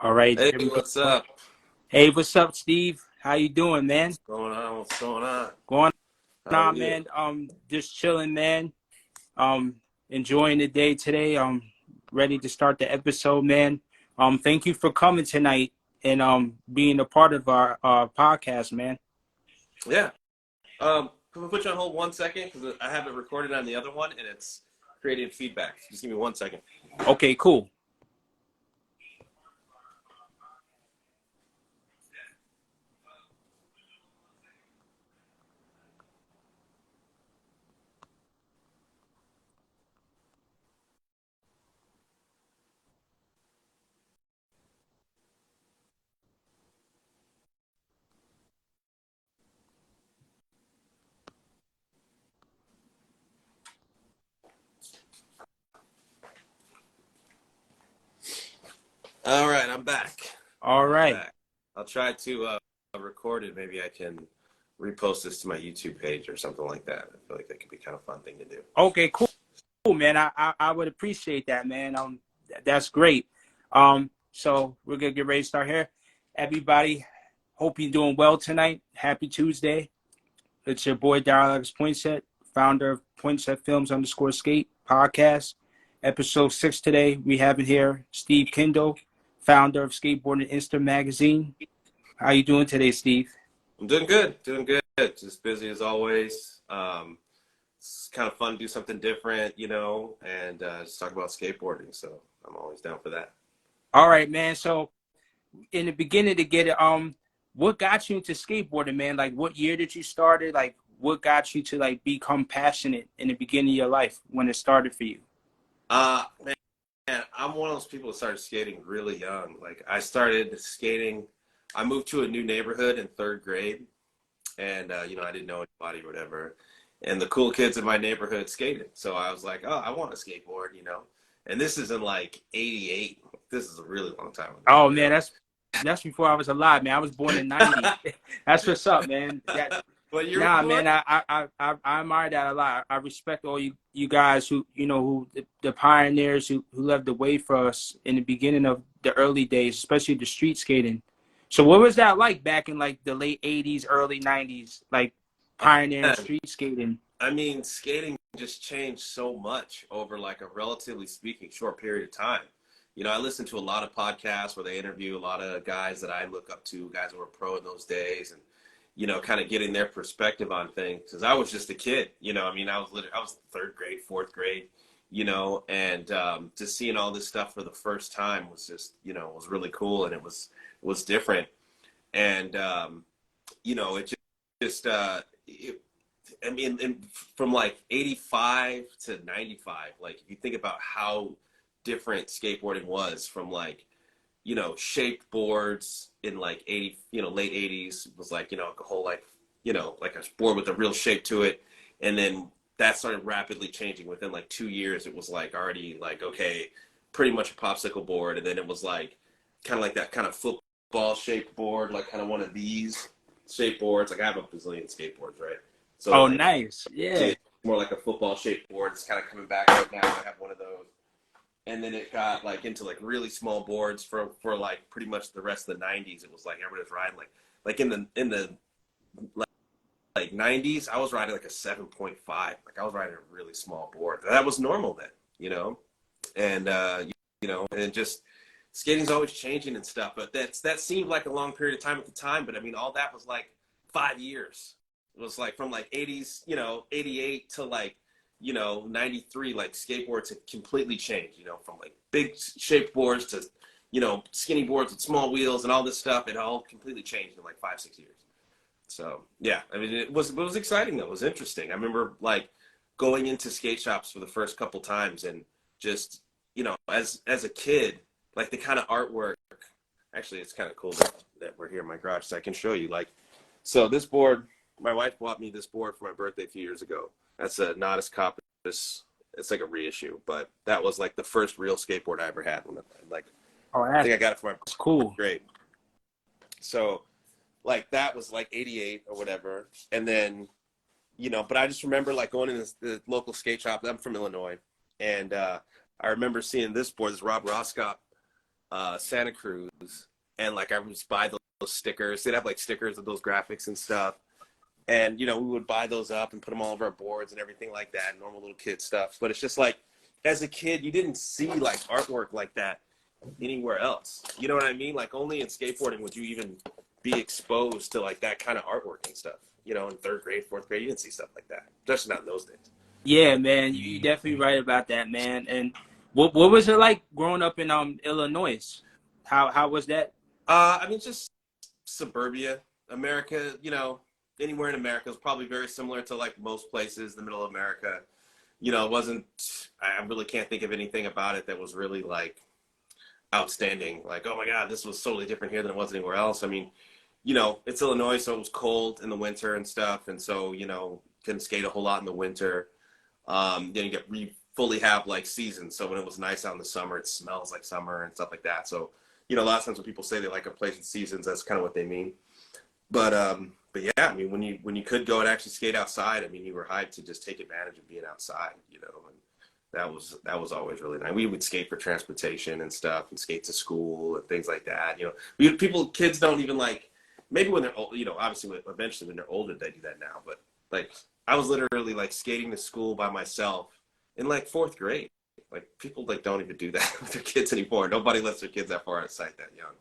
All right. Hey, what's up? Hey, what's up, Steve? How you doing, man? What's going on? What's going on? Going How are on, you? man. Just chilling, man. Um, Enjoying the day today. Ready to start the episode, man. Thank you for coming tonight and being a part of our podcast, man. Yeah. Can we put you on hold 1 second? Because I have it recorded on the other one and it's creating feedback. Just give me 1 second. Okay, cool. All right, I'm back. All I'm right. back. I'll try to record it. Maybe I can repost this to my YouTube page or something like that. I feel like that could be kind of fun thing to do. Okay, cool, man. I would appreciate that, man. That's great. So we're gonna get ready to start here. Everybody, hope you're doing well tonight. Happy Tuesday. It's your boy Daryl Alex Poinsett, founder of Poinsett Films _ Skate podcast. Episode 6 today. We have in here Steve Kindle, founder of Skateboarding Instant Magazine. How you doing today, Steve? I'm doing good. Doing good. Just busy as always. It's kind of fun to do something different, and just talk about skateboarding. So I'm always down for that. All right, man. So in the beginning to get it, what got you into skateboarding, man? Like what year did you start it? Like what got you to like become passionate in the beginning of your life when it started for you? Man, I'm one of those people that started skating really young. Like I started skating, I moved to a new neighborhood in third grade, and I didn't know anybody or whatever. And the cool kids in my neighborhood skated, so I was like, oh, I want a skateboard. And this is in like '88. This is a really long time ago. Oh man, that's before I was alive, man. I was born in '90. That's what's up, man. What year were you Nah, born? man. I admire that a lot. I respect all you guys who who the pioneers who led the way for us in the beginning of the early days, especially the street skating. So what was that like back in like the late '80s, early '90s, like pioneering Man, street skating? I mean, skating just changed so much over like a relatively speaking short period of time. I listen to a lot of podcasts where they interview a lot of guys that I look up to, guys who were pro in those days, and kind of getting their perspective on things. Because I was just a kid, I mean, I was third grade, fourth grade, and just seeing all this stuff for the first time was just, was really cool, and it was different, and it just I mean, from like 85 to 95, like if you think about how different skateboarding was from like, shaped boards in like 80, late 80s was like, a whole like, like a board with a real shape to it. And then that started rapidly changing within like 2 years. It was like already like, okay, pretty much a popsicle board. And then it was like kind of like that kind of football shaped board, like kind of one of these shape boards. Like I have a bazillion skateboards, right? So Oh, like nice. Yeah. it's more like a football shaped board. It's kind of coming back right now. I have one of those. And then it got like into like really small boards for like pretty much the rest of the 90s. It was like everybody was riding like in the like 90s, I was riding like a 7.5. Like I was riding a really small board. That was normal then. And and just skating's always changing and stuff. But that seemed like a long period of time at the time. But I mean, all that was like 5 years. It was like from like 80s, 88 to like 93, like skateboards had completely changed, from like big shaped boards to, skinny boards with small wheels and all this stuff. It all completely changed in like 5, 6 years. So yeah, I mean, it was exciting though. It was interesting. I remember like going into skate shops for the first couple times and just, as a kid, like the kind of artwork, actually it's kind of cool that we're here in my garage so I can show you like, so this board, my wife bought me this board for my birthday a few years ago. That's a Nodus Coppice. It's like a reissue, but that was like the first real skateboard I ever had. Like, Oh, I think I got it for my that's cool. grade. So, like that was like '88 or whatever, and then, but I just remember like going in the local skate shop. I'm from Illinois, and I remember seeing this board, this Rob Roscott Santa Cruz, and like I would just buy those stickers. They'd have like stickers of those graphics and stuff. And we would buy those up and put them all over our boards and everything like that, normal little kid stuff. But it's just like, as a kid, you didn't see like artwork like that anywhere else. You know what I mean? Like only in skateboarding would you even be exposed to like that kind of artwork and stuff. In third grade, fourth grade, you didn't see stuff like that, especially not in those days. Yeah, man, you definitely right about that, man. And what was it like growing up in Illinois? How was that? I mean, just suburbia, America. Anywhere in America is probably very similar to like most places, the middle of America. It wasn't. I really can't think of anything about it that was really like outstanding. Like, oh my God, this was totally different here than it was anywhere else. I mean, it's Illinois, so it was cold in the winter and stuff, and so couldn't skate a whole lot in the winter. Then you fully have like seasons. So when it was nice out in the summer, it smells like summer and stuff like that. So a lot of times when people say they like a place with seasons, that's kind of what they mean. But yeah, I mean, when you could go and actually skate outside, I mean, you were hyped to just take advantage of being outside, and that was always really nice. We would skate for transportation and stuff, and skate to school and things like that. Kids don't even like, maybe when they're old, obviously eventually when they're older they do that now. But like, I was literally like skating to school by myself in like fourth grade. Like people like don't even do that with their kids anymore. Nobody lets their kids that far out of sight that young.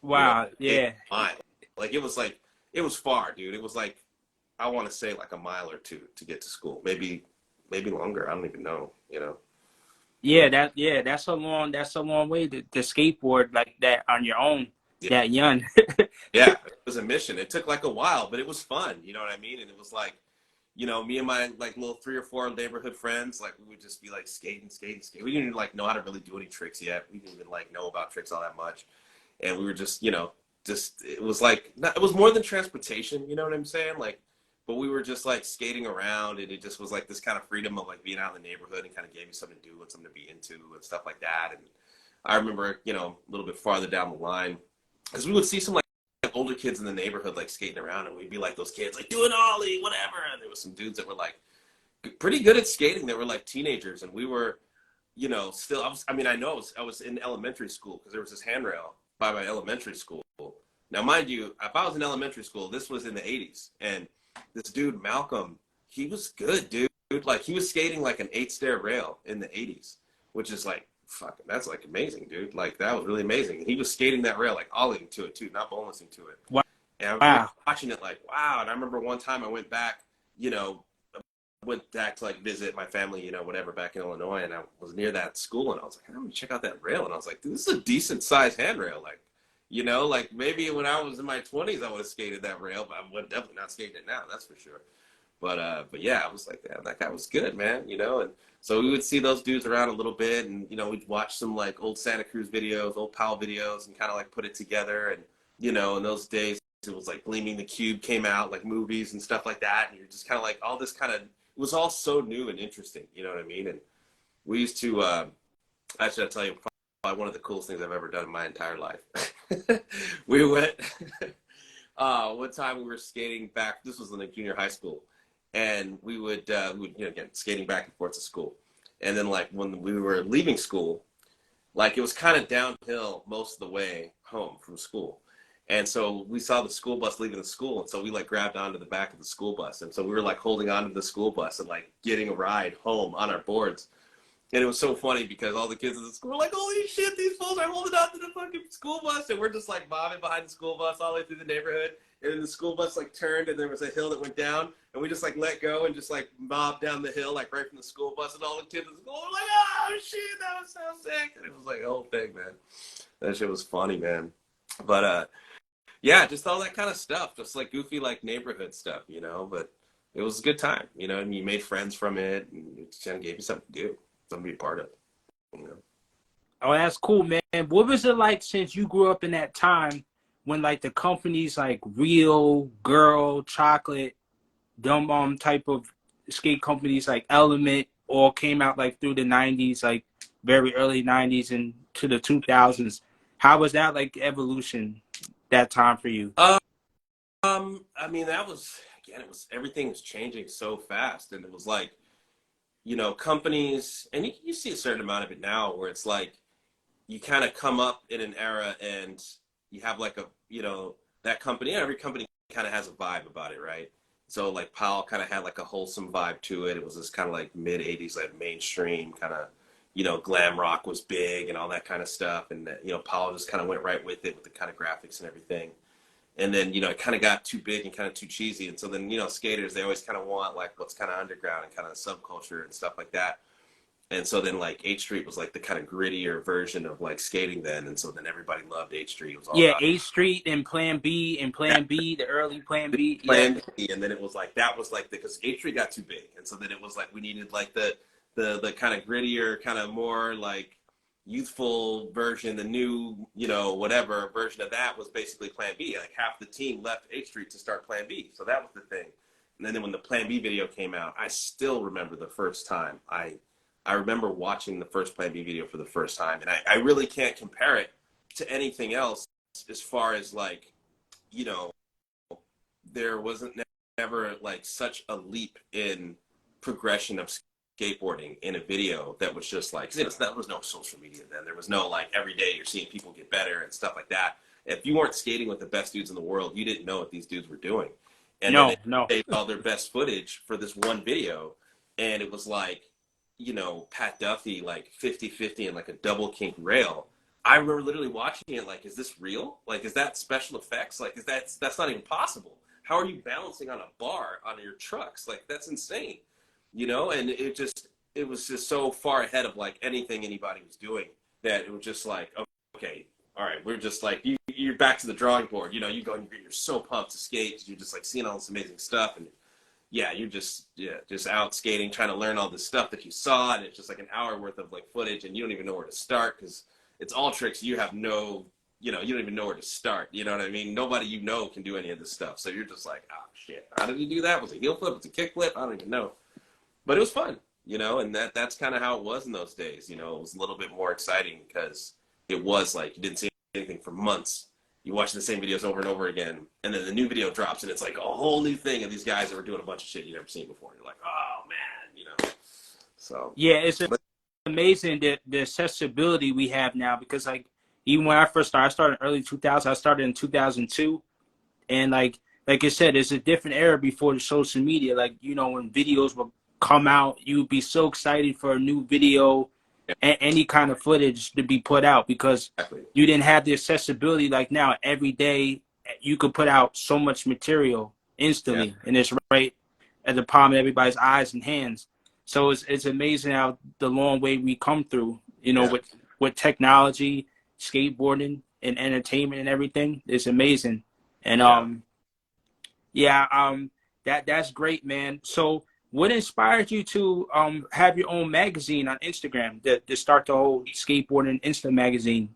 Wow, yeah. Mine. Like it was far, dude. It was like, I want to say like a mile or two to get to school. Maybe longer. I don't even know, Yeah, that's a long way to skateboard like that on your own, Yeah. that young. Yeah, it was a mission. It took like a while, but it was fun. You know what I mean? And it was like, me and my like little 3 or 4 neighborhood friends, like we would just be like skating. We didn't even like know how to really do any tricks yet. We didn't even like know about tricks all that much. And we were just, it was like, it was more than transportation, you know what I'm saying? Like, but we were just like skating around, and it just was like this kind of freedom of like being out in the neighborhood, and kind of gave me something to do and something to be into and stuff like that. And I remember, a little bit farther down the line, because we would see some like older kids in the neighborhood like skating around, and we'd be like those kids like do an ollie, whatever. And there was some dudes that were like pretty good at skating. They were like teenagers, and we were, still. I was in elementary school because there was this handrail by my elementary school. Now, mind you, if I was in elementary school, this was in the 80s, and this dude Malcolm, he was good, dude. Like he was skating like an 8-stair rail in the 80s, which is like, fucking, that's like amazing, dude. Like that was really amazing. And he was skating that rail, like ollieing to it too, not bonelessing to it. Wow. And I remember watching it like, wow. And I remember one time I went back, to like visit my family, whatever, back in Illinois, and I was near that school, and I was like, I'm gonna check out that rail. And I was like, dude, this is a decent sized handrail. Like, like maybe when I was in my 20s, I would have skated that rail, but I would definitely not skating it now, that's for sure. But yeah, I was like, damn, that guy was good, man, and so we would see those dudes around a little bit, and we'd watch some like old Santa Cruz videos, old Powell videos, and kind of like put it together. And in those days it was like Gleaming the Cube came out, like movies and stuff like that, and you're just kind of like all this kind of, it was all so new and interesting, you know what I mean? And we used to actually, I'll tell you, probably one of the coolest things I've ever done in my entire life. We went one time we were skating back, this was in like junior high school, and we would again, skating back and forth to school. And then like when we were leaving school, like it was kind of downhill most of the way home from school. And so we saw the school bus leaving the school, and so we like grabbed onto the back of the school bus. And so we were like holding onto the school bus and like getting a ride home on our boards. And it was so funny because all the kids in the school were like, holy shit, these fools are holding on to the fucking school bus. And we're just like bobbing behind the school bus all the way through the neighborhood. And then the school bus like turned, and there was a hill that went down, and we just like let go and just like mobbed down the hill, like right from the school bus. And all the kids in the school were like, oh shit, that was so sick. And it was like a whole thing, man. That shit was funny, man. But yeah, just all that kind of stuff, just like goofy, like neighborhood stuff, but it was a good time, and you made friends from it, and it just kind of gave you something to do, something to be a part of. Oh, that's cool, man. What was it like since you grew up in that time when like the companies like Real, Girl, Chocolate, dumb type of skate companies like Element all came out like through the 90s, like very early 90s and to the 2000s. How was that like evolution that time for you? I mean, that was, again, everything was changing so fast, and it was like, companies, and you see a certain amount of it now where it's like, you kind of come up in an era and you have like a, that company, every company kind of has a vibe about it, right? So like Powell kind of had like a wholesome vibe to it. It was this kind of like mid 80s, like mainstream kind of, glam rock was big and all that kind of stuff. And, Powell just kind of went right with it with the kind of graphics and everything. And then, it kind of got too big and kind of too cheesy. And so then, skaters, they always kind of want like what's kind of underground and kind of subculture and stuff like that. And so then like H Street was like the kind of grittier version of like skating then. And so then everybody loved H Street. It was all Yeah, about A Street and Plan B and Plan B, the early Plan B. Yeah. Plan B. And then it was like, that was like, because H Street got too big. And so then it was like, we needed like the kind of grittier, kind of more like youthful version, the new, whatever version of that was basically Plan B. Like half the team left H Street to start Plan B. So that was the thing. And then when the Plan B video came out, I still remember the first time I remember watching the first Plan B video for the first time, and I really can't compare it to anything else as far as like, there wasn't never like such a leap in progression of skateboarding in a video that was just like, there was no social media then. There was no like every day you're seeing people get better and stuff like that. If you weren't skating with the best dudes in the world, you didn't know what these dudes were doing. And then No. they saved all their best footage for this one video, and it was like, Pat Duffy, like 50-50 and like a double kink rail. I remember literally watching it like, is this real? Like, is that special effects? Like, that's not even possible. How are you balancing on a bar on your trucks? Like, that's insane, And it was just so far ahead of like anything anybody was doing that it was just like, okay, all right, we're just like, you're back to the drawing board. You go and you're so pumped to skate. You're just like seeing all this amazing stuff, and yeah, you're just out skating, trying to learn all this stuff that you saw, and it's just like an hour worth of like footage, and you don't even know where to start because it's all tricks. You have no, you don't even know where to start. You know what I mean? Nobody can do any of this stuff. So you're just like, oh shit, how did he do that? Was it a heel flip? Was it a kick flip? I don't even know. But it was fun, and that's kind of how it was in those days. It was a little bit more exciting because it was like you didn't see anything for months. You watch the same videos over and over again, and then the new video drops, and it's like a whole new thing of these guys that were doing a bunch of shit you've never seen before. You're like, oh man, So Yeah, it's amazing the accessibility we have now because like even when I first started, I started in early 2000. I started in 2002, and like I said, it's a different era before the social media. Like when videos would come out, you would be so excited for a new video yeah, and any kind of footage to be put out because exactly. you didn't have the accessibility like now. Every day you could put out so much material Yeah, instantly, and it's right at the palm of everybody's eyes and hands. So it's amazing how the long way we come through, yeah, with technology, skateboarding, and entertainment and everything. It's amazing. And yeah. yeah, that's great, man. So what inspired you to have your own magazine on Instagram to start the whole skateboarding Insta magazine?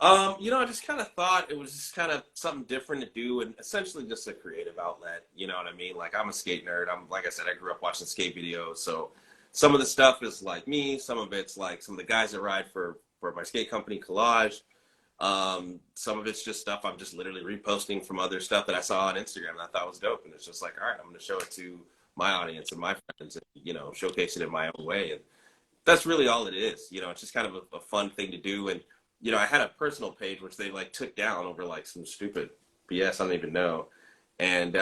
I just kind of thought it was just kind of something different to do, and essentially just a creative outlet. You know what I mean? Like I'm a skate nerd. Like I said, I grew up watching skate videos, so some of the stuff is like me. Some of it's like some of the guys that ride for my skate company, Collage. Some of it's just stuff I'm just literally reposting from other stuff that I saw on Instagram that I thought was dope, and it's just like, all right, I'm going to show it to my audience and my friends, and showcase it in my own way, and that's really all it is. It's just kind of a fun thing to do. And I had a personal page which they like took down over like some stupid BS I don't even know. And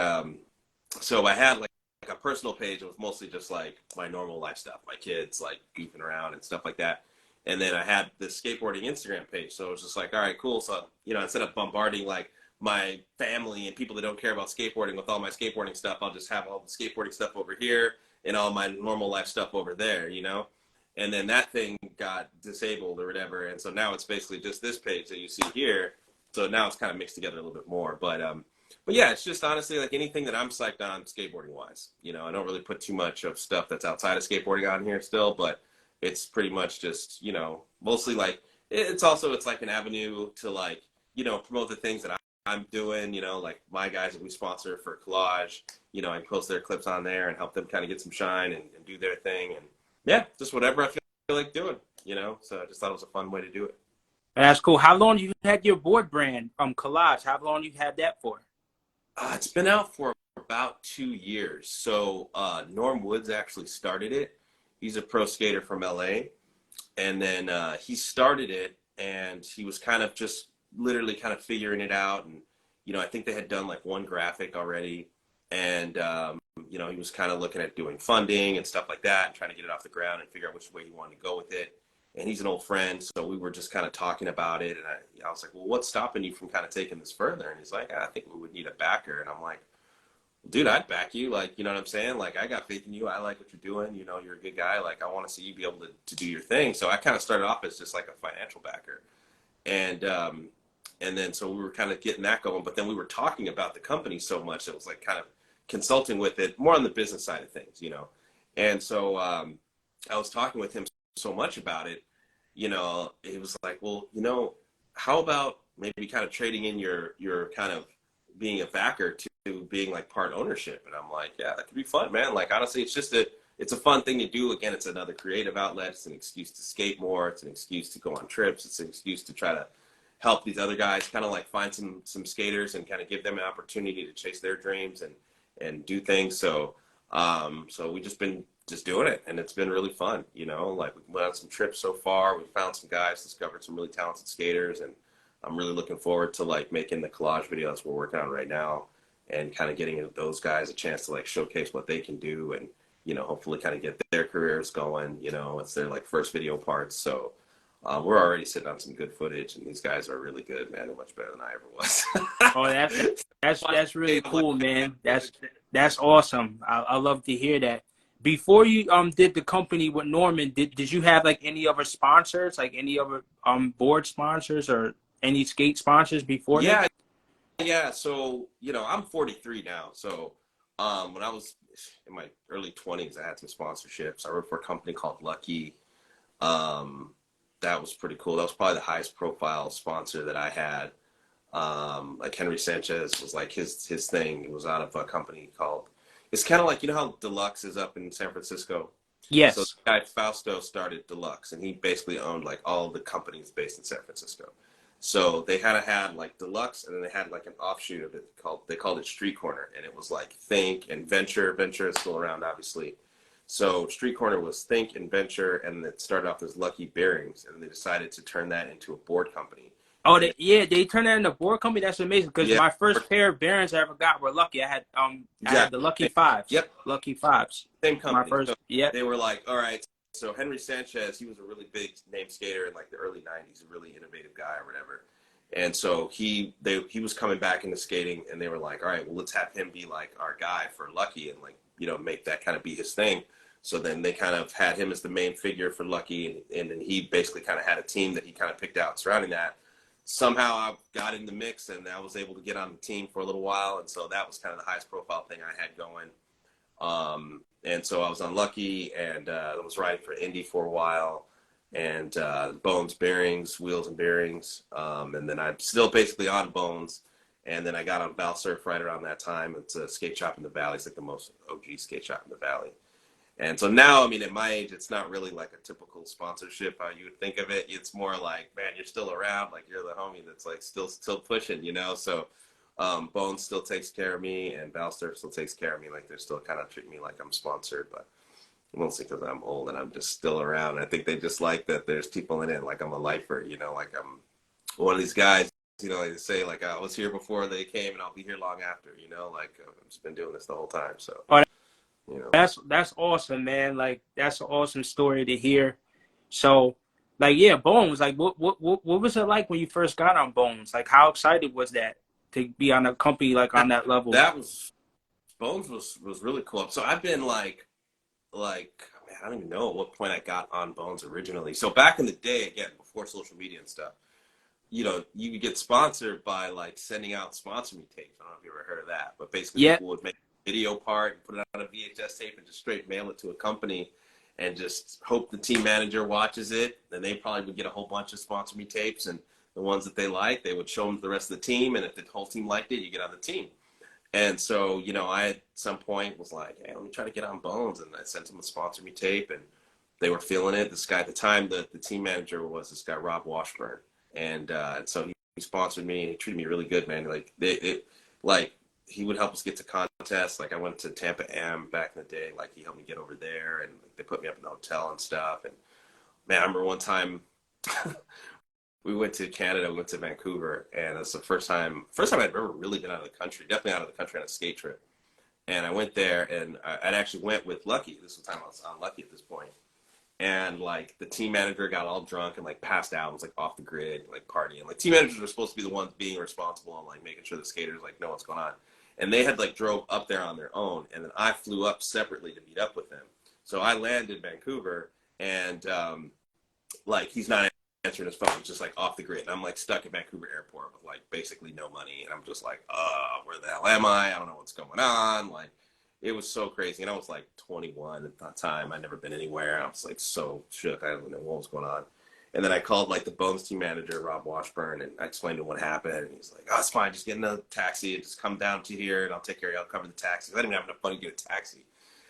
so I had like a personal page that was mostly just like my normal life stuff, my kids like goofing around and stuff like that. And then I had this skateboarding Instagram page. So it was just like, all right, cool. So instead of bombarding like my family and people that don't care about skateboarding with all my skateboarding stuff, I'll just have all the skateboarding stuff over here and all my normal life stuff over there, And then that thing got disabled or whatever, and so now it's basically just this page that you see here. So now it's kind of mixed together a little bit more, but yeah, it's just honestly like anything that I'm psyched on skateboarding wise. I don't really put too much of stuff that's outside of skateboarding on here still, but it's pretty much just mostly like it's like an avenue to like promote the things that I'm doing. Like my guys that we sponsor for Collage. I post their clips on there and help them kind of get some shine and do their thing and. Yeah, just whatever I feel like doing, So I just thought it was a fun way to do it. That's cool. How long you had your board brand, Collage? How long you had that for? It's been out for about 2 years. So Norm Woods actually started it. He's a pro skater from LA. And then he started it, and he was kind of just literally kind of figuring it out. And I think they had done like one graphic already, and he was kind of looking at doing funding and stuff like that, and trying to get it off the ground and figure out which way he wanted to go with it. And he's an old friend, so we were just kind of talking about it. And I was like, well, what's stopping you from kind of taking this further? And he's like, I think we would need a backer. And I'm like, dude, I'd back you. Like, you know what I'm saying? Like, I got faith in you. I like what you're doing. You're a good guy. Like, I want to see you be able to do your thing. So I kind of started off as just like a financial backer. And then so we were kind of getting that going, but then we were talking about the company so much, it was like kind of consulting with it more on the business side of things. And so I was talking with him so much about it, it was like, well, how about maybe kind of trading in your kind of being a backer to being like part ownership? And I'm like, yeah, that could be fun, man. Like, honestly, it's a fun thing to do. Again, it's another creative outlet. It's an excuse to skate more. It's an excuse to go on trips. It's an excuse to try to help these other guys kind of like find some skaters and kind of give them an opportunity to chase their dreams and do things. So we just been doing it, and it's been really fun. Like, we went on some trips so far. We found some guys, discovered some really talented skaters, and I'm really looking forward to like making the collage videos we're working on right now, and kind of getting those guys a chance to like showcase what they can do, and hopefully kind of get their careers going. It's their like first video parts. So we're already sitting on some good footage, and these guys are really good, man. They're much better than I ever was. Oh, that's really cool, man. That's awesome. I love to hear that. Before you did the company with Norman, did you have like any other sponsors, like any other board sponsors or any skate sponsors before that? Yeah, yeah. So I'm 43 now. So when I was in my early 20s, I had some sponsorships. I worked for a company called Lucky. Um, that was pretty cool. That was probably the highest profile sponsor that I had. Like Henry Sanchez was like his thing. It was out of a company called. It's kind of like how Deluxe is up in San Francisco. So the Yes. guy Fausto started Deluxe, and he basically owned like all the companies based in San Francisco. So they had like Deluxe, and then they had like an offshoot of it they called it Street Corner, and it was like Think and Venture. Venture is still around, obviously. So Street Corner was Think and Venture, and it started off as Lucky Bearings, and they decided to turn that into a board company. Oh, And they turned that into a board company. That's amazing. Because yeah, my first pair of bearings I ever got were Lucky. I had the exactly. Lucky Fives. Yep, Lucky Fives. same My company. So first. Yep. they were like, all right. So Henry Sanchez, he was a really big name skater in like the early '90s, a really innovative guy or whatever. And so he was coming back into skating, and they were like, all right, well, let's have him be like our guy for Lucky, and like make that kind of be his thing. So then they kind of had him as the main figure for Lucky, and then he basically kind of had a team that he kind of picked out surrounding that. Somehow I got in the mix, and I was able to get on the team for a little while, and so that was kind of the highest profile thing I had going. And so I was on Lucky, and I was riding for Indy for a while, and Bones Bearings, Wheels and Bearings, and then I'm still basically on Bones, and then I got on Val Surf right around that time. It's a skate shop in the Valley. It's like the most OG skate shop in the Valley. And so now, I mean, at my age, it's not really like a typical sponsorship how you would think of it. It's more like, man, you're still around, like you're the homie that's like still pushing. So Bones still takes care of me, and Valster still takes care of me. Like they're still kind of treating me like I'm sponsored, but mostly because I'm old and I'm just still around. I think they just like that there's people in it, like I'm a lifer, like I'm one of these guys. Like they say, like I was here before they came, and I'll be here long after. Like I've just been doing this the whole time. So Oh, you know. that's awesome, man. Like that's an awesome story to hear. So, like, yeah, Bones. Like, what was it like when you first got on Bones? Like, how excited was that to be on a company like on that level? That was Bones was really cool. So I've been man, I don't even know at what point I got on Bones originally. So back in the day, again, before social media and stuff, you could get sponsored by like sending out sponsor me tapes. I don't know if you ever heard of that, but basically Yeah. people would make a video part and put it on a VHS tape and just straight mail it to a company and just hope the team manager watches it. Then they probably would get a whole bunch of sponsor me tapes, and the ones that they liked, they would show them to the rest of the team. And if the whole team liked it, you get on the team. And so, I at some point was like, hey, let me try to get on Bones. And I sent them a sponsor me tape, and they were feeling it. This guy at the time, the team manager was this guy, Rob Washburn. And so he sponsored me, and he treated me really good, man. Like he would help us get to contests. Like I went to Tampa Am back in the day. Like he helped me get over there, and they put me up in the hotel and stuff. And man, I remember one time we went to Canada, we went to Vancouver, and it's the first time I'd ever really been out of the country, definitely out of the country on a skate trip. And I went there, and I actually went with Lucky. This was the time I was on Lucky at this point. And like the team manager got all drunk and like passed out and was like off the grid, like partying. Like team managers are supposed to be the ones being responsible and like making sure the skaters like know what's going on. And they had like drove up there on their own, and then I flew up separately to meet up with them. So I landed in Vancouver, and like he's not answering his phone, just like off the grid. And I'm like stuck at Vancouver Airport with like basically no money, and I'm just like, where the hell am I? I don't know what's going on. Like, it was so crazy, and I was like 21 at that time. I'd never been anywhere. I was like so shook. I didn't know what was going on. And then I called like the Bones team manager, Rob Washburn, and I explained to him what happened. And he's like, "Oh, it's fine. Just get another taxi and just come down to here, and I'll take care of you. I'll cover the taxi." I didn't even have enough money to get a taxi.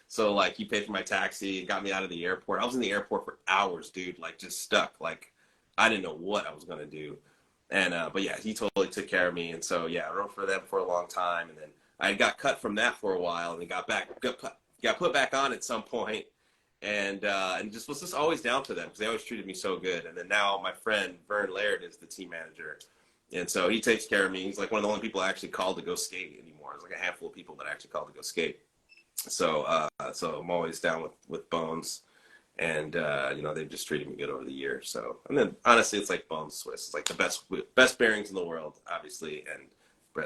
So like he paid for my taxi and got me out of the airport. I was in the airport for hours, dude, like just stuck. Like I didn't know what I was gonna do. And but yeah, he totally took care of me. And so yeah, I wrote for them for a long time, and then I got cut from that for a while, and then got put back on at some point, and just was just always down to them because they always treated me so good. And then now my friend Vern Laird is the team manager, and so he takes care of me. He's like one of the only people I actually called to go skate anymore. There's like a handful of people that I actually called to go skate. So so I'm always down with Bones, and you know they've just treated me good over the years. So and then honestly, it's like Bones Swiss. It's like the best bearings in the world, obviously, and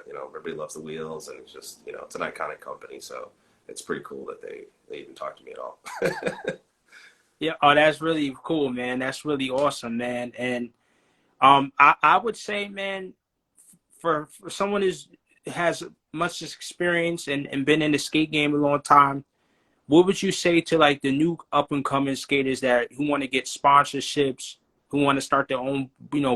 you know everybody loves the wheels, and it's just you know it's an iconic company. So it's pretty cool that they even talk to me at all. Yeah, oh, that's really cool, man. That's really awesome, man. And I would say, man, for someone who's has much experience and been in the skate game a long time, what would you say to like the new up and coming skaters that who want to get sponsorships, who want to start their own,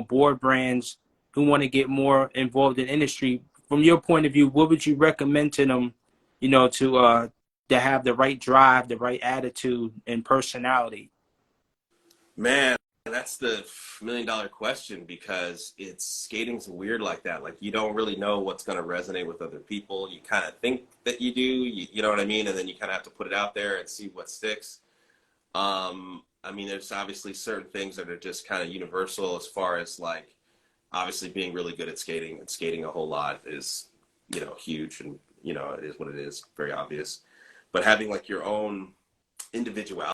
board brands, who want to get more involved in industry? From your point of view, what would you recommend to them, to have the right drive, the right attitude and personality? Man, that's the $1 million question because it's skating's weird like that. Like you don't really know what's going to resonate with other people. You kind of think that you do, you know what I mean, and then you kind of have to put it out there and see what sticks. I mean, there's obviously certain things that are just kind of universal as far as like obviously being really good at skating and skating a whole lot is, you know, huge and you know it is what it is, very obvious. But having like your own individuality,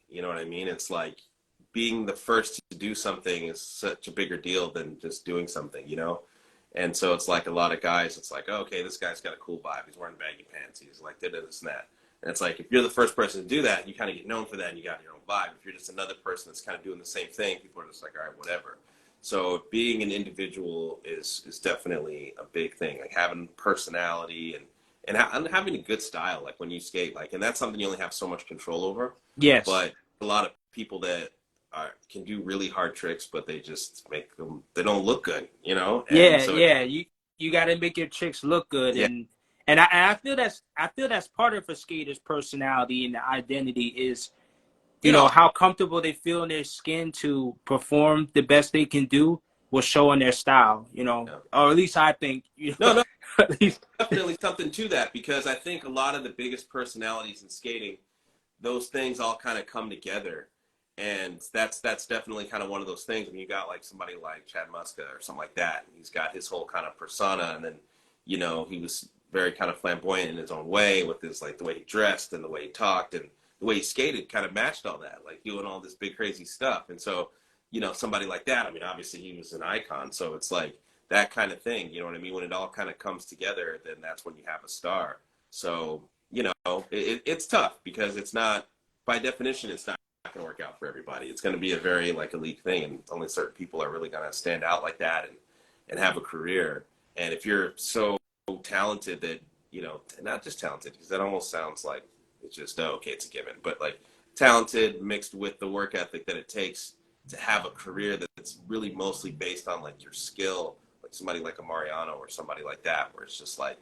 you know what I mean? It's like being the first to do something is such a bigger deal than just doing something, you know? And so it's like a lot of guys, it's like, oh, okay, this guy's got a cool vibe. He's wearing baggy pants. He's like, this and that. And it's like, if you're the first person to do that, you kind of get known for that and you got your own vibe. If you're just another person that's kind of doing the same thing, people are just like, all right, whatever. So being an individual is definitely a big thing. Like having personality and having a good style, like when you skate, like, and that's something you only have so much control over. Yes. But a lot of people that can do really hard tricks, but they just make them, they don't look good, you know? And Yeah, so, yeah. You got to make your tricks look good, yeah, and I feel that's part of a skater's personality and the identity is it all, how comfortable they feel in their skin to perform the best they can do will show in their style, yeah. or at least I think, No, no, at least. definitely something to that because I think a lot of the biggest personalities in skating, those things all kind of come together. And that's definitely kind of one of those things when you got like somebody like Chad Muska or something like that. And he's got his whole kind of persona, and then you know he was very kind of flamboyant in his own way with his like the way he dressed and the way he talked and the way he skated kind of matched all that, like doing all this big crazy stuff. And so you know somebody like that, I mean obviously he was an icon, so it's like that kind of thing, you know what I mean? When it all kind of comes together, then that's when you have a star. So you know it's tough because it's not, by definition, it's not going to work out for everybody. It's going to be a very like elite thing, and only certain people are really going to stand out like that and have a career. And if you're so talented that you know, not just talented because that almost sounds like it's just okay, it's a given, but like talented mixed with the work ethic that it takes to have a career that's really mostly based on like your skill, like somebody like a Mariano or somebody like that, where it's just like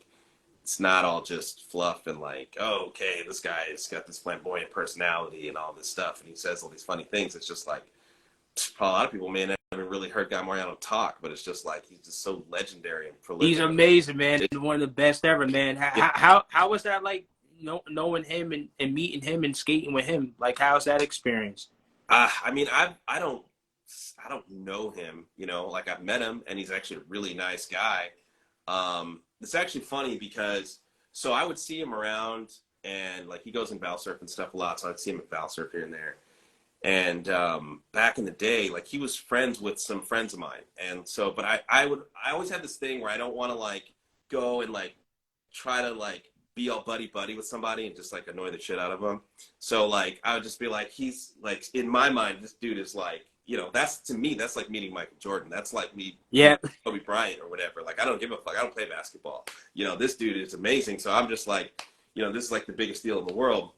it's not all just fluff and like, oh, okay, this guy's got this flamboyant personality and all this stuff, and he says all these funny things. It's just like a lot of people may not have really heard Guy Mariano talk, but it's just like he's just so legendary and He's prolific. amazing, man. One of the best ever, man. Yeah, How was that like? Knowing him and meeting him and skating with him. Like, how's that experience? I mean, I don't know him. You know, like I've met him, and he's actually a really nice guy. It's actually funny because so I would see him around, and like he goes in Val Surf and stuff a lot, so I'd see him at Val Surf here and there. And back in the day, like he was friends with some friends of mine, and so but I always had this thing where I don't want to like go and like try to like be all buddy buddy with somebody and just like annoy the shit out of them. So like I would just be like, he's like in my mind, this dude is like, you know, that's to me, that's like meeting Michael Jordan. That's like me Yeah. meeting Kobe Bryant or whatever. Like I don't give a fuck. I don't play basketball. You know, this dude is amazing. So I'm just like, you know, this is like the biggest deal in the world.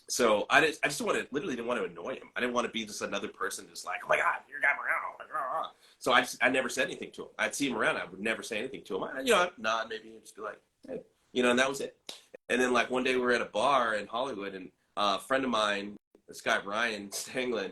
So I just wanted, literally didn't want to annoy him. I didn't want to be just another person just like, oh my God, you're guy around. Like, rah, rah. So I never said anything to him. I'd see him around. I would never say anything to him. You know, I'd nod maybe and just be like, hey, you know, and that was it. And then like one day we were at a bar in Hollywood, and a friend of mine, this guy Brian Stanglin,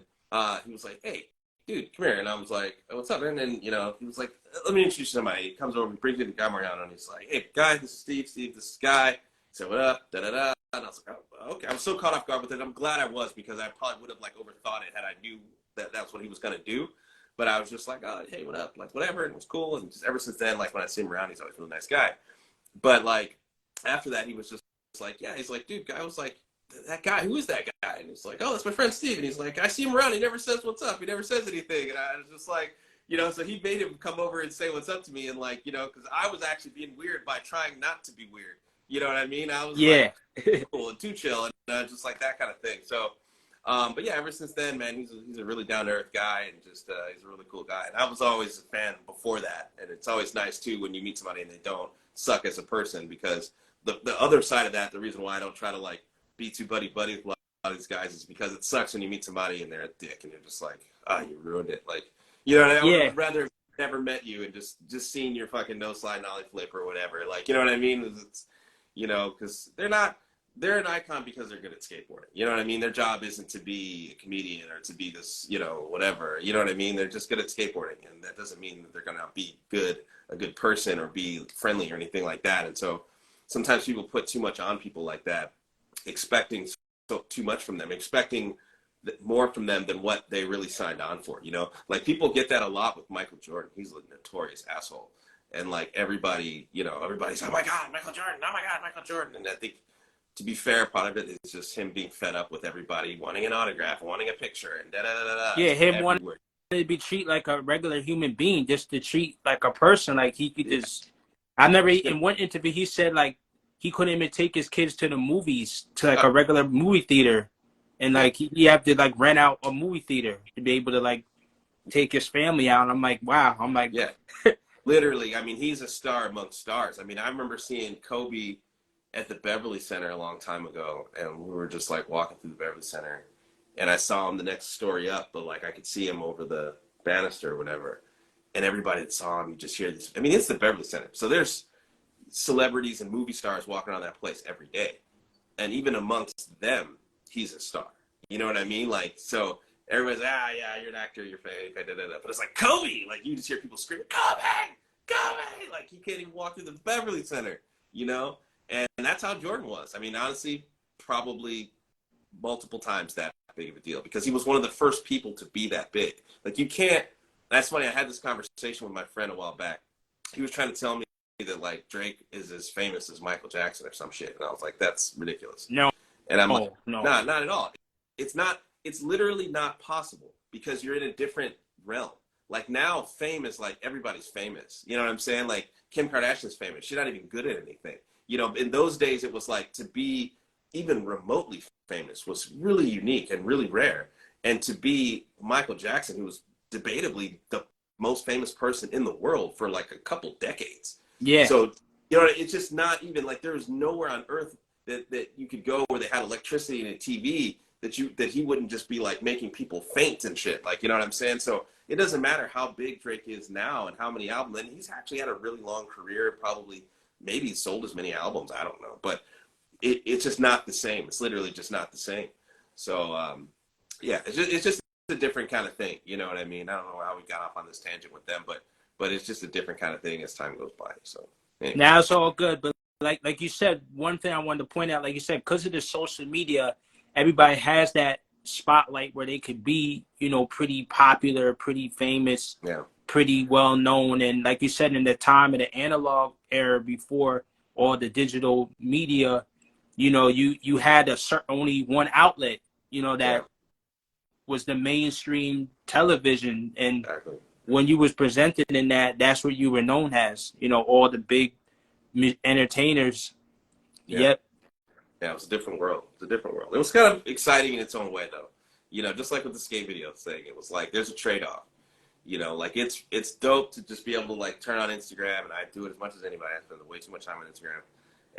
he was like, hey, dude, come here. And I was like, oh, what's up, man? And you know, he was like, let me introduce you to somebody. He comes over, he brings in Guy Mariano, and he's like, hey, guys, this is Steve. Steve, this is Guy. He said, what up? Da da da. And I was like, oh, okay. I was so caught off guard with it. I'm glad I was, because I probably would have like overthought it had I knew that that's what he was gonna do. But I was just like, oh, hey, what up? Like whatever, and it was cool. And just ever since then, like when I see him around, he's always a really nice guy. But like after that, he was just like, yeah, he's like, dude, Guy was like, that guy, who is that guy? And he's like, oh, that's my friend Steve. And he's like, I see him around. He never says what's up. He never says anything. And I was just like, you know, so he made him come over and say what's up to me. And like, you know, because I was actually being weird by trying not to be weird. You know what I mean? I was Yeah. like, cool and too chill and just like that kind of thing. So, but yeah, ever since then, man, he's a really down to earth guy, and just he's a really cool guy. And I was always a fan before that. And it's always nice too when you meet somebody and they don't suck as a person, because the other side of that, the reason why I don't try to like be too buddy buddy with a lot of these guys is because it sucks when you meet somebody and they're a dick and you're just like, ah, oh, you ruined it. Like, you know, I Yeah. would rather have never met you and just seen your fucking no slide nollie flip or whatever. Like, you know what I mean? It's, you know, because they're an icon because they're good at skateboarding. You know what I mean? Their job isn't to be a comedian or to be this, you know, whatever. You know what I mean? They're just good at skateboarding, and that doesn't mean that they're gonna be a good person or be friendly or anything like that. And so sometimes people put too much on people like that, expecting too much from them, expecting more from them than what they really signed on for. You know, like people get that a lot with Michael Jordan. He's a notorious asshole. And like everybody, you know, everybody's, oh my God, Michael Jordan, oh my God, Michael Jordan. And I think, to be fair, part of it is just him being fed up with everybody wanting an autograph, wanting a picture, and da da da da. Yeah, him wanting Everywhere. to be treated like a regular human being, just to treat like a person, like he could Yeah. just. I never, in one interview, he said like he couldn't even take his kids to the movies, to like a regular movie theater, and Yeah. like he have to like rent out a movie theater to be able to like take his family out. And I'm like, wow. I'm like, Yeah. Literally, I mean, he's a star amongst stars. I mean, I remember seeing Kobe at the Beverly Center a long time ago, and we were just like walking through the Beverly Center, and I saw him the next story up, but like I could see him over the banister or whatever, and everybody that saw him, you just hear this. I mean, it's the Beverly Center, so there's celebrities and movie stars walking around that place every day, and even amongst them, he's a star. You know what I mean? Like, so everybody's, yeah, you're an actor, you're fake, da, da, da. But it's like Kobe, like you just hear people screaming, Kobe, Kobe, like he can't even walk through the Beverly Center, you know? And that's how Jordan was. I mean, honestly, probably multiple times that big of a deal, because he was one of the first people to be that big. Like you can't. That's funny. I had this conversation with my friend a while back. He was trying to tell me that like Drake is as famous as Michael Jackson or some shit, and I was like, that's ridiculous. no, And I'm like, no, nah, not at all. It's not. It's literally not possible, because you're in a different realm. Like now, fame is like everybody's famous. You know what I'm saying? Like Kim Kardashian's famous. She's not even good at anything. You know, in those days, it was like to be even remotely famous was really unique and really rare. And to be Michael Jackson, who was debatably the most famous person in the world for like a couple decades. yeah, So, you know, it's just not even like there was nowhere on earth that you could go where they had electricity and a TV that he wouldn't just be like making people faint and shit. Like, you know what I'm saying? So it doesn't matter how big Drake is now and how many albums, and he's actually had a really long career, probably maybe sold as many albums, I don't know. But it's just not the same. It's literally just not the same. So yeah, it's just a different kind of thing. You know what I mean? I don't know how we got off on this tangent with them, but it's just a different kind of thing as time goes by. So anyway. now it's all good. But like you said, one thing I wanted to point out, like you said, because of the social media, everybody has that spotlight where they could be, you know, pretty popular, pretty famous, Yeah. pretty well known. And like you said, in the time of the analog era before all the digital media, you know, you had a certain only one outlet, you know, Yeah. that was the mainstream television. And Exactly. when you was presented in that, that's what you were known as, you know, all the big entertainers. Yeah. Yep. Yeah, it was a different world. It was a different world. It was kind of exciting in its own way, though. You know, just like with the skate video thing, it was like there's a trade-off. You know, like it's dope to just be able to like turn on Instagram, and I do it as much as anybody. I spend way too much time on Instagram,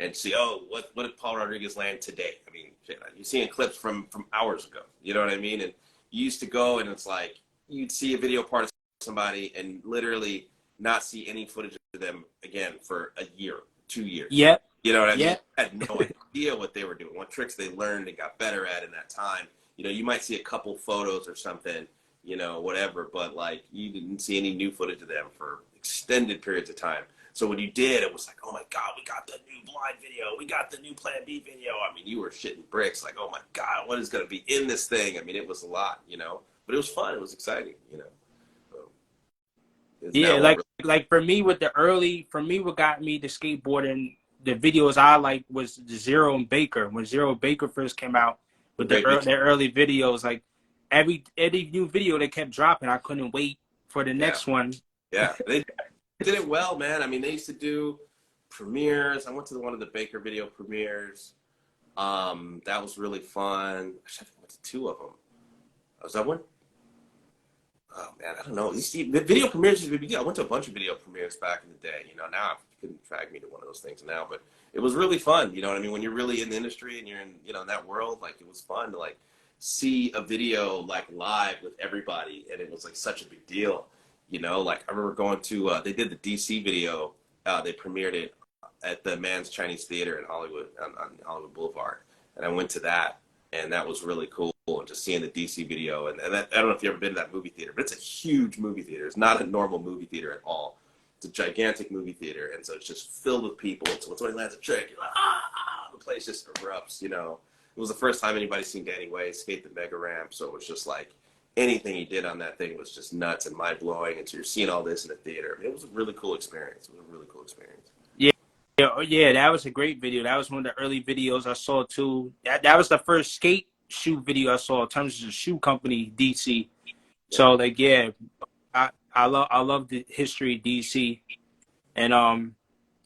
and see, oh, what did Paul Rodriguez land today? I mean, you're seeing clips from hours ago. You know what I mean? And you used to go, and it's like you'd see a video part of somebody, and literally not see any footage of them again for a year, 2 years. Yep. You know what I mean? Yep. I had no idea what they were doing, what tricks they learned and got better at in that time. You know, you might see a couple photos or something, you know, whatever, but like you didn't see any new footage of them for extended periods of time. So when you did, it was like, oh my God, we got the new blind video. We got the new Plan B video. I mean, you were shitting bricks like, oh my God, what is going to be in this thing? I mean, it was a lot, you know, but it was fun. It was exciting, you know. So it's Yeah, now over. like for me with the early, for me what got me to skateboarding, the videos I like was Zero and Baker. When Zero and Baker first came out with Great video. their early videos, like every new video they kept dropping, I couldn't wait for the Yeah. next one. Yeah. They did it well, man. I mean, they used to do premieres. I went to one of the Baker video premieres. That was really fun. Actually, I think I went to two of them. Was that one? Oh man, I don't know. You see, the video premieres used to be big. I went to a bunch of video premieres back in the day. You know, now you couldn't drag me to one of those things now, but it was really fun. You know what I mean? When you're really in the industry and you're in, you know, in that world, like it was fun to like see a video like live with everybody, and it was like such a big deal. You know, like I remember going to they did the DC video. They premiered it at the Man's Chinese Theater in Hollywood on Hollywood Boulevard, and I went to that, and that was really cool. And just seeing the DC video, and that, I don't know if you've ever been to that movie theater, but it's a huge movie theater. It's not a normal movie theater at all. It's a gigantic movie theater, and so it's just filled with people. So when somebody lands a trick, you're like, the place just erupts. You know, it was the first time anybody's seen Danny Way skate the mega ramp, so it was just like anything he did on that thing was just nuts and mind blowing. And so you're seeing all this in a theater. I mean, it was a really cool experience. It was a really cool experience. Yeah, yeah, that was a great video. That was one of the early videos I saw too. That was the first skate shoe video I saw in terms of the shoe company DC. So like yeah, I love the history of DC. And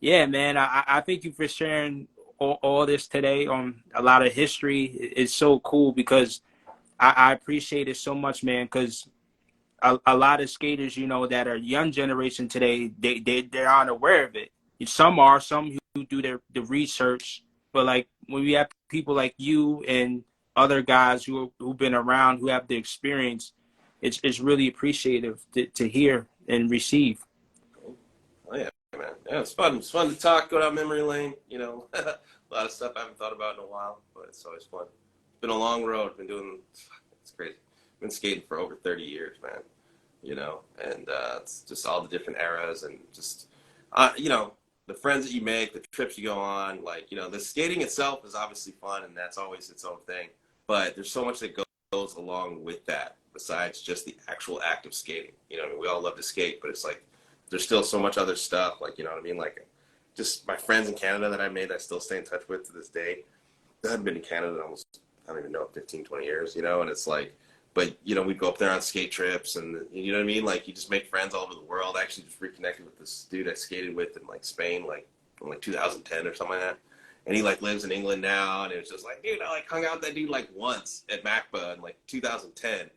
yeah, man, I thank you for sharing all this today on a lot of history. It's so cool because I appreciate it so much, man, because a lot of skaters, you know, that are young generation today, they're unaware of it. Some who do the research, but like when we have people like you and other guys who've been around, who have the experience, it's really appreciative to hear and receive. Oh yeah, man. Yeah, it's fun. It's fun to talk, go down memory lane. You know, a lot of stuff I haven't thought about in a while, but it's always fun. It's been a long road. Been doing, it's crazy. Been skating for over 30 years, man. You know, and it's just all the different eras and just, you know, the friends that you make, the trips you go on. Like, you know, the skating itself is obviously fun, and that's always its own thing. But there's so much that goes along with that besides just the actual act of skating. You know, I mean, we all love to skate, but it's like there's still so much other stuff. Like, you know what I mean? Like, just my friends in Canada that I made, I still stay in touch with to this day. I haven't been to Canada in almost, I don't even know, 15, 20 years, you know? And it's like, but, you know, we'd go up there on skate trips and, you know what I mean? Like, you just make friends all over the world. I actually just reconnected with this dude I skated with in, like, Spain, like, in, like, 2010 or something like that. And he, like, lives in England now. And it was just like, dude, I, like, hung out with that dude, like, once at MACBA in, like, 2010.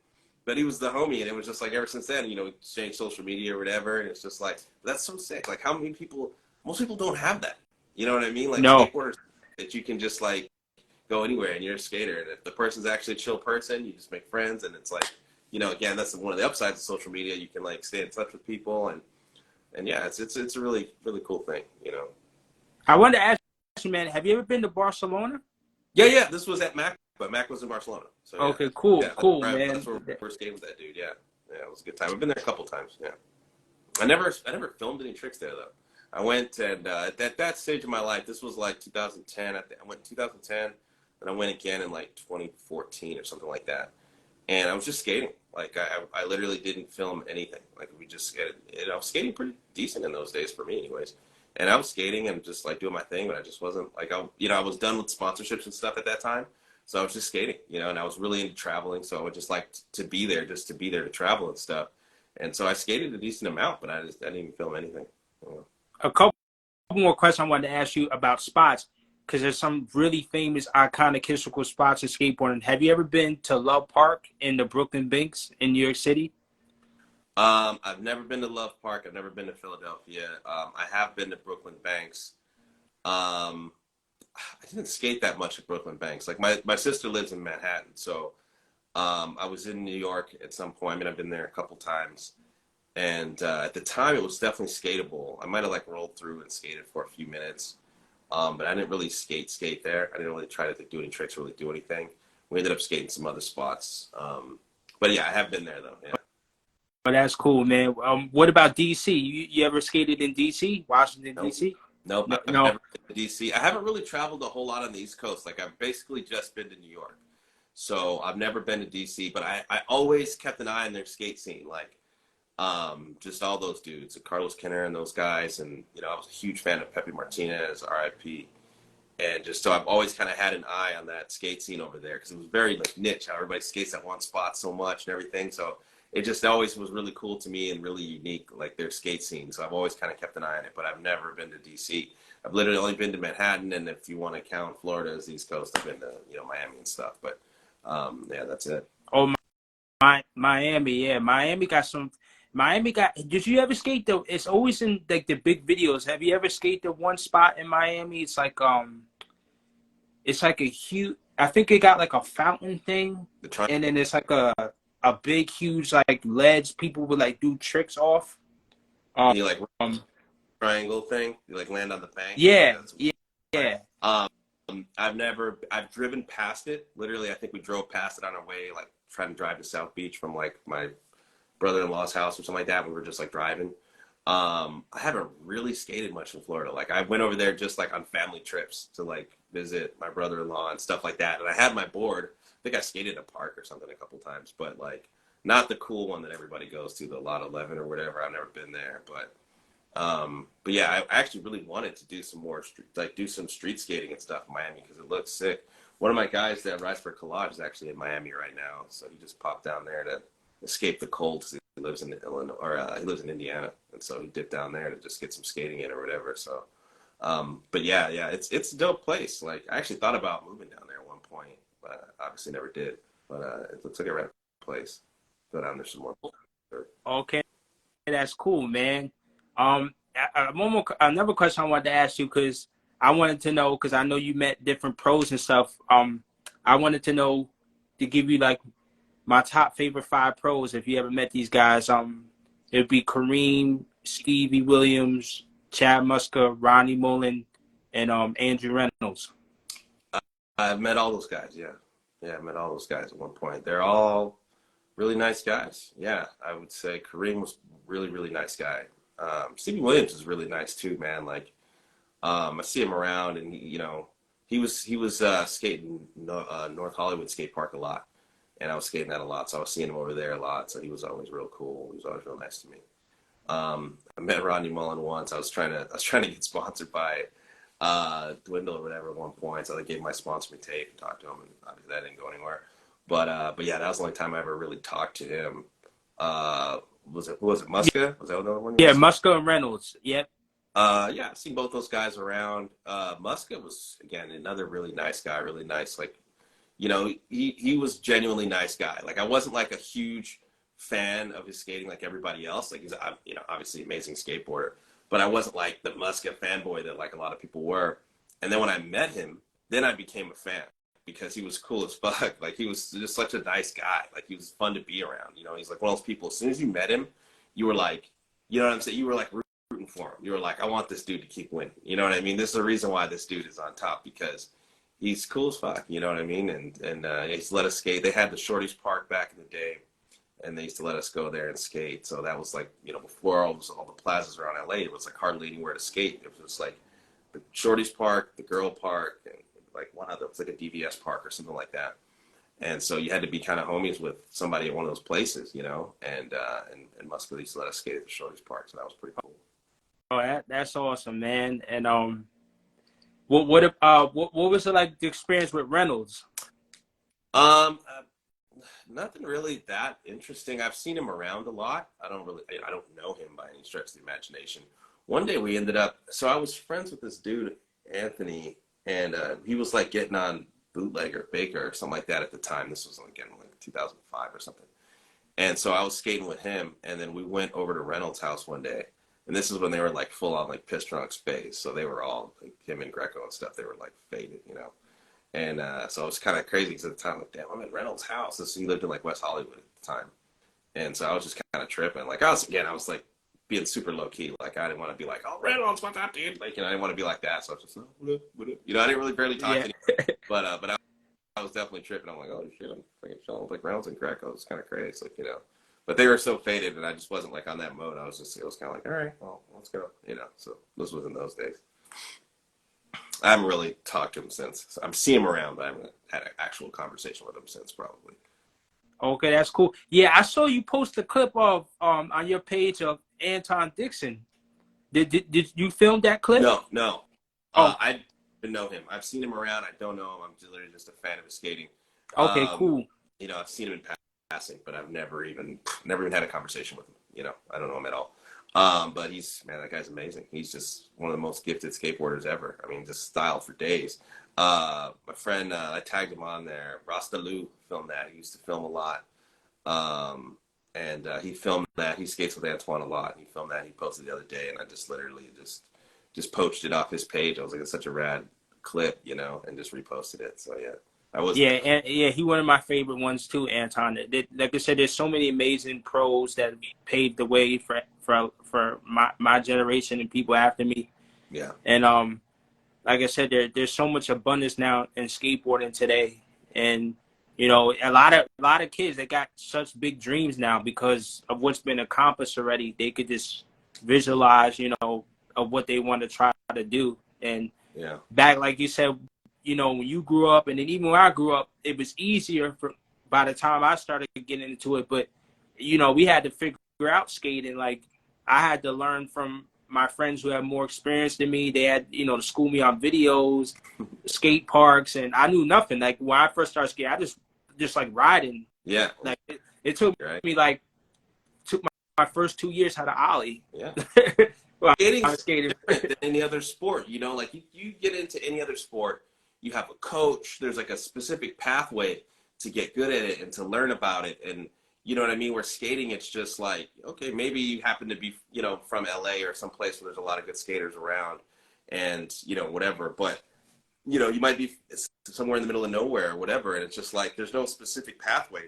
But he was the homie. And it was just, like, ever since then, you know, we exchanged social media or whatever. And it's just, like, that's so sick. Like, how many people, most people don't have that. You know what I mean? Like, No, skateboarders that you can just, like, go anywhere and you're a skater. And if the person's actually a chill person, you just make friends. And it's like, you know, again, that's one of the upsides of social media. You can like stay in touch with people and yeah, it's a really, really cool thing, you know? I wanted to ask you, man, have you ever been to Barcelona? Yeah. This was at Mac, but Mac was in Barcelona. So yeah. Okay, cool, Yeah, cool, right, man. that's where we first came with that dude. Yeah. Yeah, it was a good time. I've been there a couple times. Yeah. I never filmed any tricks there though. I went and at that stage of my life, this was like 2010. I went in 2010. and I went again in like 2014 or something like that. And I was just skating. Like I literally didn't film anything. Like we just skated. And I was skating pretty decent in those days for me, anyways. And I was skating and just like doing my thing, but I just wasn't like I was done with sponsorships and stuff at that time. So I was just skating, and I was really into traveling. So I would just like to be there, just to be there to travel and stuff. And so I skated a decent amount, but I didn't even film anything. A couple more questions I wanted to ask you about spots, because there's some really famous, iconic, historical spots in skateboarding. Have you ever been to Love Park in the Brooklyn Banks in New York City? I've never been to Love Park. I've never been to Philadelphia. I have been to Brooklyn Banks. Um, I didn't skate that much at Brooklyn Banks. Like my sister lives in Manhattan, so I was in New York at some point. I mean, I've been there a couple times, and at the time it was definitely skatable. I might have like rolled through and skated for a few minutes, but I didn't really skate there. I didn't really try to do any tricks or really do anything. We ended up skating some other spots, but yeah, I have been there though. Yeah. Oh, that's cool, man. What about DC? You ever skated in DC, Washington Nope. DC? Nope. No, I've no. never been to DC. I haven't really traveled a whole lot on the East Coast. Like I've basically just been to New York. So I've never been to DC, but I always kept an eye on their skate scene. Like just all those dudes, Carlos Kenner and those guys. And, I was a huge fan of Pepe Martinez, RIP. And just so I've always kind of had an eye on that skate scene over there because it was very like niche. How everybody skates at one spot so much and everything. So it just always was really cool to me and really unique, like their skate scene. So I've always kind of kept an eye on it, but I've never been to DC. I've literally only been to Manhattan, and if you want to count Florida as East Coast, I've been to Miami and stuff. But yeah, that's it. Oh, Miami, yeah. Miami got some. Miami got. Did you ever skate the? It's always in like the big videos. Have you ever skated the one spot in Miami? It's like a huge. I think it got like a fountain thing, The and then triangle, it's like a big, huge like ledge. People would like do tricks off. Um, you like triangle thing, you like land on the bank. Yeah, yeah, that's yeah, right. yeah. I've driven past it. Literally, I think we drove past it on our way, like trying to drive to South Beach from like my brother-in-law's house or something like that. We were just like driving. I haven't really skated much in Florida. Like I went over there just like on family trips to like visit my brother-in-law and stuff like that. And I had my board. I think I skated at a park or something a couple times, but like not the cool one that everybody goes to, the Lot 11 or whatever. I've never been there, but yeah, I actually really wanted to do some more do some street skating and stuff in Miami because it looks sick. One of my guys that rides for Collage is actually in Miami right now, so he just popped down there to escape the cold because he lives in Illinois or he lives in Indiana, and so he dipped down there to just get some skating in or whatever. So, but yeah, it's a dope place. Like I actually thought about moving down there at one point, but obviously never did. But it looks like a rad place. Go down there some more. Okay, that's cool, man. Another question I wanted to ask you because I wanted to know because I know you met different pros and stuff. I wanted to know to give you like my top favorite five pros if you ever met these guys. It'd be Kareem, Stevie Williams, Chad Muska, Ronnie Mullen, and Andrew Reynolds. I've met all those guys. Yeah, yeah, I met all those guys at one point. They're all really nice guys. Yeah, I would say Kareem was really, really nice guy. Stevie Williams is really nice too, man. Like, I see him around, and he was skating North Hollywood skate park a lot, and I was skating that a lot, so I was seeing him over there a lot. So he was always real cool. He was always real nice to me. I met Rodney Mullen once. I was trying to get sponsored by Dwindle or whatever at one point, so I gave my sponsor me tape and talked to him, and obviously that didn't go anywhere. But yeah, that was the only time I ever really talked to him. Uh, was it Muska? Was that another one you Yeah, mentioned? Muska and Reynolds. Yep. Yeah, I've seen both those guys around. Muska was again another really nice guy, really nice. Like, he was genuinely nice guy. Like I wasn't like a huge fan of his skating like everybody else. Like he's obviously amazing skateboarder, but I wasn't like the Muska fanboy that like a lot of people were. And then when I met him, then I became a fan because he was cool as fuck. Like he was just such a nice guy. Like he was fun to be around. He's like one of those people. As soon as you met him, you were like, you know what I'm saying? You were like rooting for him. You were like, I want this dude to keep winning. You know what I mean? This is the reason why this dude is on top because he's cool as fuck. You know what I mean? And he used to let us skate. They had the Shorty's Park back in the day, and they used to let us go there and skate. So that was like, before all the plazas around LA, it was like hardly anywhere to skate. It was just like the Shorty's Park, the Girl Park, and like one other, it was like a DVS park or something like that. And so you had to be kind of homies with somebody at one of those places, you know, and Muscatine used to let us skate at the Shorty's Park, so that was pretty cool. Oh, that's awesome, man. And what was it like the experience with Reynolds? Um, uh, Nothing really that interesting. I've seen him around a lot. I don't know him by any stretch of the imagination. One day we ended up, so I was friends with this dude, Anthony, and he was like getting on Bootleg or Baker or something like that at the time. This was again like 2005 or something. And so I was skating with him, and then we went over to Reynolds' house one day. And this is when they were like full on like piss drunk phase. So they were all like him and Greco and stuff. They were like faded, you know. And so it was kind of crazy because at the time, like, damn, I'm at Reynolds' house. He lived in like West Hollywood at the time. And so I was just kind of tripping. Like I was like being super low key. Like I didn't want to be like, oh, Reynolds, what's up, dude? Like, you know, I didn't want to be like that. So I was just, oh, what up? You know, I didn't really barely talk to Yeah. anyone. But I was definitely tripping. I'm like, oh shit, I'm freaking chilling with like Reynolds and Greco. It's kind of crazy. It's like, you know, but they were so faded and I just wasn't like on that mode. It was kind of like, all right, well, let's go. You know, so this was in those days. I haven't really talked to him since. I've seen him around, but I haven't had an actual conversation with him since probably. Okay, that's cool. Yeah, I saw you post a clip of on your page of Anton Dixon. Did you film that clip? No, no. Oh, I don't know him. I've seen him around. I don't know him. I'm just literally just a fan of his skating. okay, Um, cool. you know, I've seen him in passing, but I've never even had a conversation with him. You know, I don't know him at all. But that guy's amazing. He's just one of the most gifted skateboarders ever. I mean, just style for days. My friend, I tagged him on there. Rasta Lou filmed that. He used to film a lot. Um, and he filmed that. He skates with Antoine a lot. He filmed that. He posted the other day, and I just literally just poached it off his page. I was like, it's such a rad clip, you know, and just reposted it. So yeah, I was Yeah, and yeah, he one of my favorite ones too, Anton. Like I said, there's so many amazing pros that paved the way for my generation and people after me. yeah, And like I said, there's so much abundance now in skateboarding today, and you know, a lot of kids, they got such big dreams now because of what's been accomplished already. They could just visualize, you know, of what they want to try to do. And yeah, back, like you said, you know, when you grew up, and then even when I grew up, it was easier for by the time I started getting into it. But you know, we had to figure out skating. Like I had to learn from my friends who had more experience than me. They had, you know, to school me on videos, skate parks, and I knew nothing. Like when I first started skating, I just like riding. yeah. Like it took Right. me like took my first 2 years how to ollie. Yeah. Well, I Skating's was skating. different than any other sport. You know, like you get into any other sport, you have a coach. There's like a specific pathway to get good at it and to learn about it. And you know what I mean? Where skating, it's just like, okay, maybe you happen to be, you know, from LA or someplace where there's a lot of good skaters around and, you know, whatever. But, you know, you might be somewhere in the middle of nowhere or whatever. And it's just like, there's no specific pathway.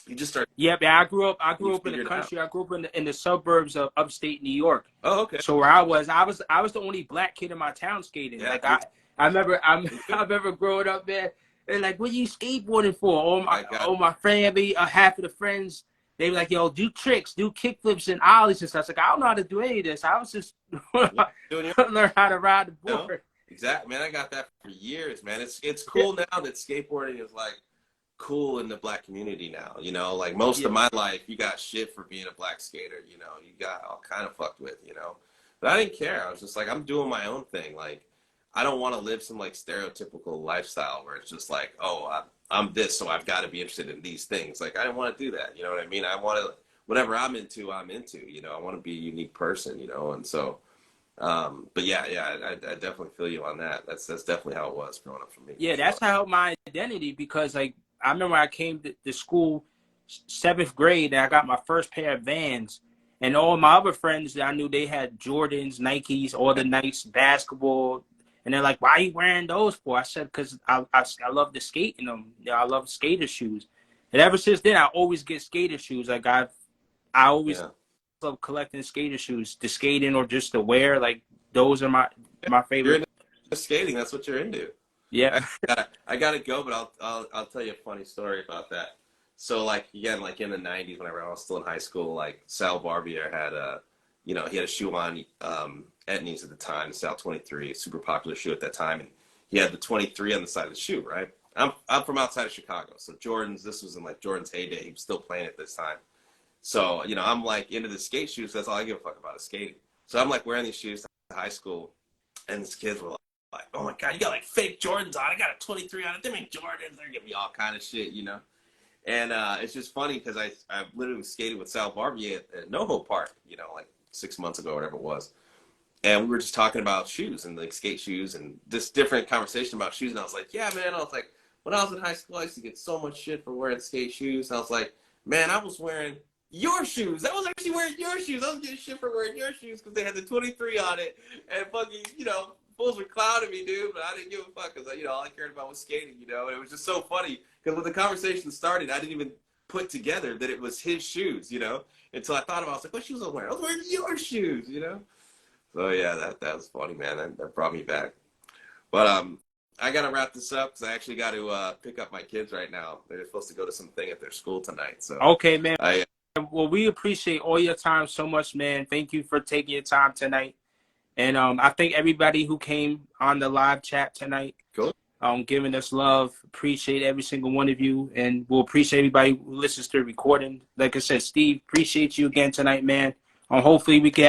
You just start Yeah, man. I and you grew up in the figure it out. country. I grew up in the suburbs of upstate New York. Oh, okay. So where I was the only black kid in my town skating. Yeah. Like I remember I remember growing up there. They're like, "What are you skateboarding for?" I got All my family, half of the friends, they were like, "Yo, do tricks, do kickflips and ollies and stuff." I was like, "I don't know how to do any of this. I was just yeah, doing your learn how to ride the know. board." Exactly, man. I got that for years, man. It's cool now that skateboarding is like cool in the black community now. You know, like most Yeah, of my life, you got shit for being a black skater. You know, you got all kind of fucked with. You know, but I didn't care. I was just like, I'm doing my own thing. Like, I don't want to live some like stereotypical lifestyle where it's just like, oh, I'm this, so I've got to be interested in these things. Like, I didn't want to do that. You know what I mean? I want to whatever I'm into, I'm into. You know, I want to be a unique person. You know, and so. But yeah, I definitely feel you on that. That's definitely how it was growing up for me, for yeah, sure. that's how my identity, because like I remember I came to school seventh grade and I got my first pair of Vans, and all my other friends that I knew, they had Jordans, Nikes, all the nice basketball, and they're like, "Why are you wearing those for?" I said, "Because I love to skate in them. You know, I love skater shoes." And ever since then, I always get skater shoes. Like I always Yeah. love collecting skater shoes, to skate in or just to wear. Like those are my You're favorite. into skating. That's what you're into. Yeah. I gotta go, but I'll tell you a funny story about that. So like again, like in the '90s, whenever I was still in high school, like Sal Barbier had he had a shoe on Etnies at the time, Sal 23, a super popular shoe at that time, and he had the 23 on the side of the shoe, right? I'm from outside of Chicago, so Jordan's. This was in like Jordan's heyday. He was still playing at this time. So, you know, I'm like into the skate shoes. That's all I give a fuck about is skating. So I'm like wearing these shoes to high school, and these kids were like, "Oh my god, you got like fake Jordans on. I got a 23 on it. They make Jordans." They're giving me all kind of shit, you know. And it's just funny because I literally skated with Sal Barbier at NoHo Park, you know, like 6 months ago, whatever it was. And we were just talking about shoes and like skate shoes and this different conversation about shoes. And I was like, yeah, man. I was like, when I was in high school, I used to get so much shit for wearing skate shoes. And I was like, man, I was wearing your shoes. I was actually wearing your shoes. I was getting shit for wearing your shoes because they had the 23 on it. And fucking, you know, fools were clowning me, dude. But I didn't give a fuck because, you know, all I cared about was skating, you know. And it was just so funny because when the conversation started, I didn't even put together that it was his shoes, you know, until I thought about it. I was like, what shoes was I wearing? I was wearing your shoes, you know. So yeah, that was funny, man. That brought me back. But I gotta wrap this up because I actually got to pick up my kids right now. They're supposed to go to some thing at their school tonight. So Okay, man. I Well, we appreciate all your time so much, man. Thank you for taking your time tonight. And I thank everybody who came on the live chat tonight, cool. Giving us love. Appreciate every single one of you. And we'll appreciate everybody who listens to the recording. Like I said, Steve, appreciate you again tonight, man. Hopefully we can